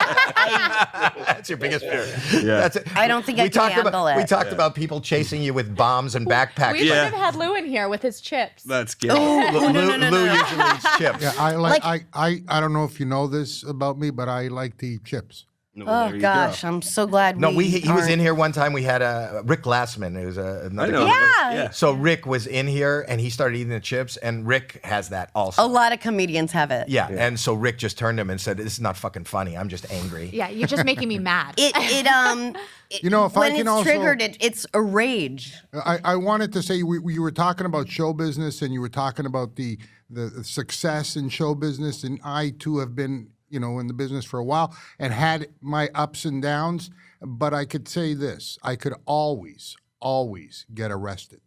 That's your biggest fear. Yeah. That's it. I don't think I can handle it. We talked about people chasing you with bombs and backpacks. We should have had Lou in here with his chips. That's good. Lou usually eats chips. Yeah, I don't know if you know this about me, but I like to eat chips. Oh gosh, I'm so glad. He was in here one time. We had Rick Glassman, who's another. I know. Yeah. So Rick was in here, and he started eating the chips, and Rick has that also. A lot of comedians have it. Yeah, and so Rick just turned to him and said, "This is not fucking funny. I'm just angry." Yeah, you're just making me mad. You know, if when I can it's also, triggered, it's a rage. I wanted to say you were talking about show business, and you were talking about the success in show business, and I too have been, in the business for a while and had my ups and downs, but I could say this, I could always get arrested.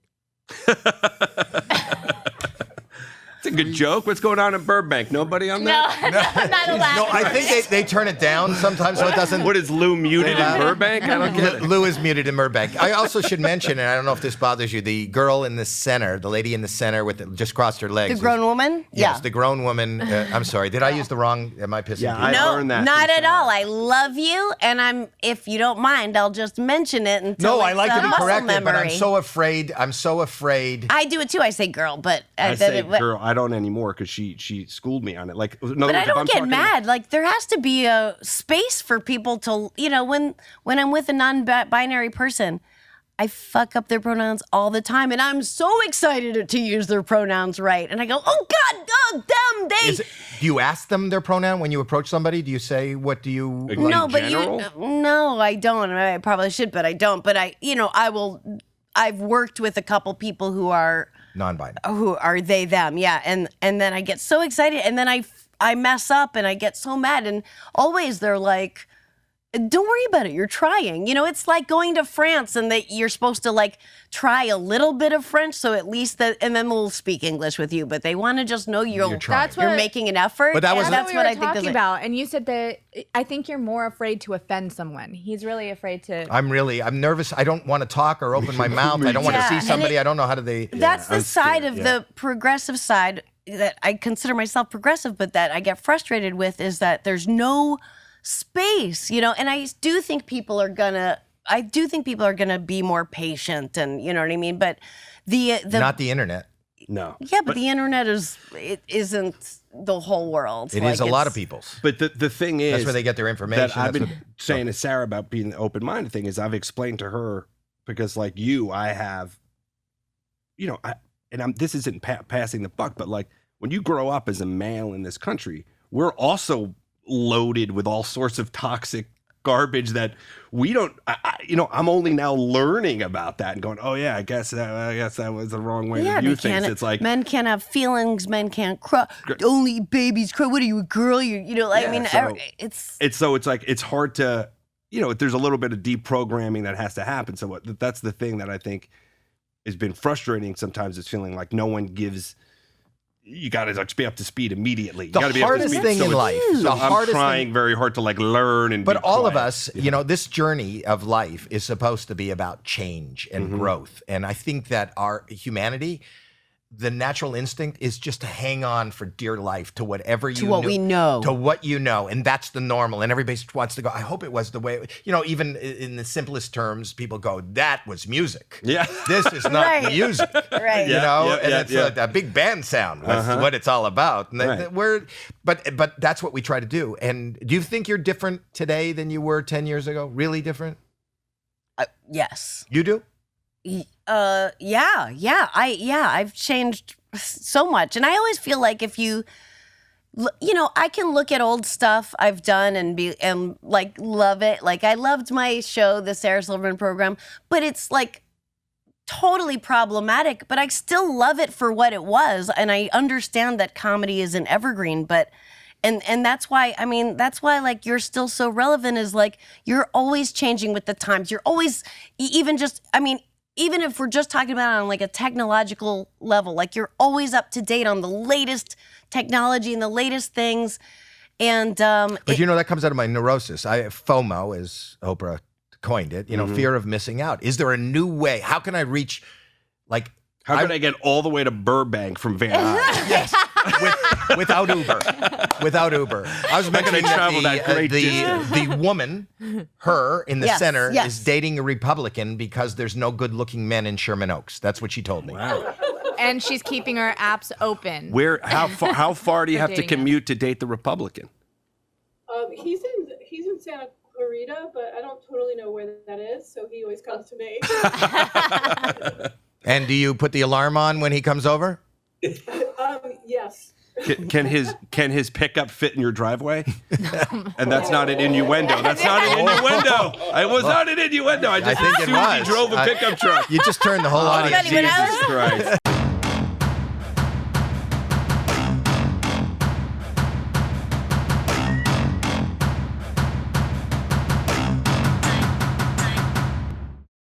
It's a good joke. What's going on in Burbank? Nobody on that? No, not allowed. No, I think they turn it down sometimes so it doesn't. What is Lou muted in Burbank? I don't get it. Lou is muted in Burbank. I also should mention, and I don't know if this bothers you, the girl in the center, the lady in the center just crossed her legs. The grown woman? Yes, Yeah. the grown woman. I'm sorry. Did I use the wrong? Am I pissing? Yeah, people? I No, learned that not from at Sarah. all. I love you, and if you don't mind, I'll just mention it until No, I it's like a to be muscle corrected, but I'm memory. so afraid. I do it too. I say girl, but I say girl. I don't anymore because she schooled me on it. Like, in other But words, I if don't I'm get talking- mad. Like there has to be a space for people to, when I'm with a non-binary person, I fuck up their pronouns all the time, and I'm so excited to use their pronouns right. And I go, oh God, oh them, they. Do you ask them their pronoun when you approach somebody? Do you say, what do you? Like, No, in but general? no, I don't. I probably should, but I don't. But I will. I've worked with a couple people who are Non-binary. they them, yeah, and then I get so excited, and then I mess up, and I get so mad, and always they're like, "Don't worry about it. You're trying." It's like going to France, and that you're supposed to try a little bit of French, so at least and then they'll speak English with you, but they want to just know you're trying. you're making an effort. But That's that's what what we I were think. talking about. And you said that I think you're more afraid to offend someone. He's really afraid to. I'm nervous. I don't want to talk or open my mouth. I don't want to Yeah, see and somebody. I don't know how do they. That's the I'm side scared, of yeah. the progressive side that I consider myself progressive, but that I get frustrated with is that there's no space, and I do think people are gonna be more patient, and you know what I mean. But the Not the internet. No. yeah, but the internet isn't the whole world. It is a lot of people's. But the thing is, That's where they get their information. that I've That's been saying to Sarah about being the open-minded thing is I've explained to her because like you, I have, this isn't passing the buck, but like when you grow up as a male in this country, we're also loaded with all sorts of toxic garbage that we don't. I'm only now learning about that and going, oh yeah, I guess that was the wrong way to view things. It's like men can't have feelings, men can't cry. Only babies cry. What are you, a girl? I mean, so it's like it's hard to, there's a little bit of deprogramming that has to happen. So that's the thing that I think has been frustrating sometimes, is feeling like no one gives. You got to be up to speed immediately. You The gotta be up to hardest speed. thing So in it's- life. So The I'm hardest trying thing. very hard to learn and. But be all of quiet. us, this journey of life is supposed to be about change and Mm-hmm. growth. And I think that our humanity, the natural instinct is just to hang on for dear life to whatever you what we know. To what you know. And that's the normal. And everybody wants to go, I hope it was the way, even in the simplest terms, people go, that was music. Yeah. This is not Right. music. Right. And Yeah, it's yeah. a big band sound. That's what it's all about. And Right. but that's what we try to do. And do you think you're different today than you were 10 years ago? Really different? yes. You do? I've changed so much, and I always feel like if I can look at old stuff I've done and love it. Like I loved my show, the Sarah Silverman program, but it's like totally problematic, but I still love it for what it was, and I understand that comedy is an evergreen, but and that's why like you're still so relevant, is like you're always changing with the times. You're always even if we're just talking about it on like a technological level, like you're always up to date on the latest technology and the latest things. And But that comes out of my neurosis. FOMO, as Oprah coined it, fear of missing out. Is there a new way? How can I reach, How could I get all the way to Burbank from Van Nuys? yes. without Uber. Without Uber. I was mentioning that travel that great distance. the woman, her in the Yes, center, yes. is dating a Republican because there's no good-looking men in Sherman Oaks. That's what she told me. Wow. And she's keeping her apps open. How far do you have to dating him. commute to date the Republican? He's in Santa Clarita, but I don't totally know where that is, so he always comes to me. And do you put the alarm on when he comes over? Yes. Can his pickup fit in your driveway? And that's not an innuendo. That's not an innuendo. I was not an innuendo. I just think it assumed was. he drove a pickup truck. You just turned the whole audience. Not even Jesus us. Christ.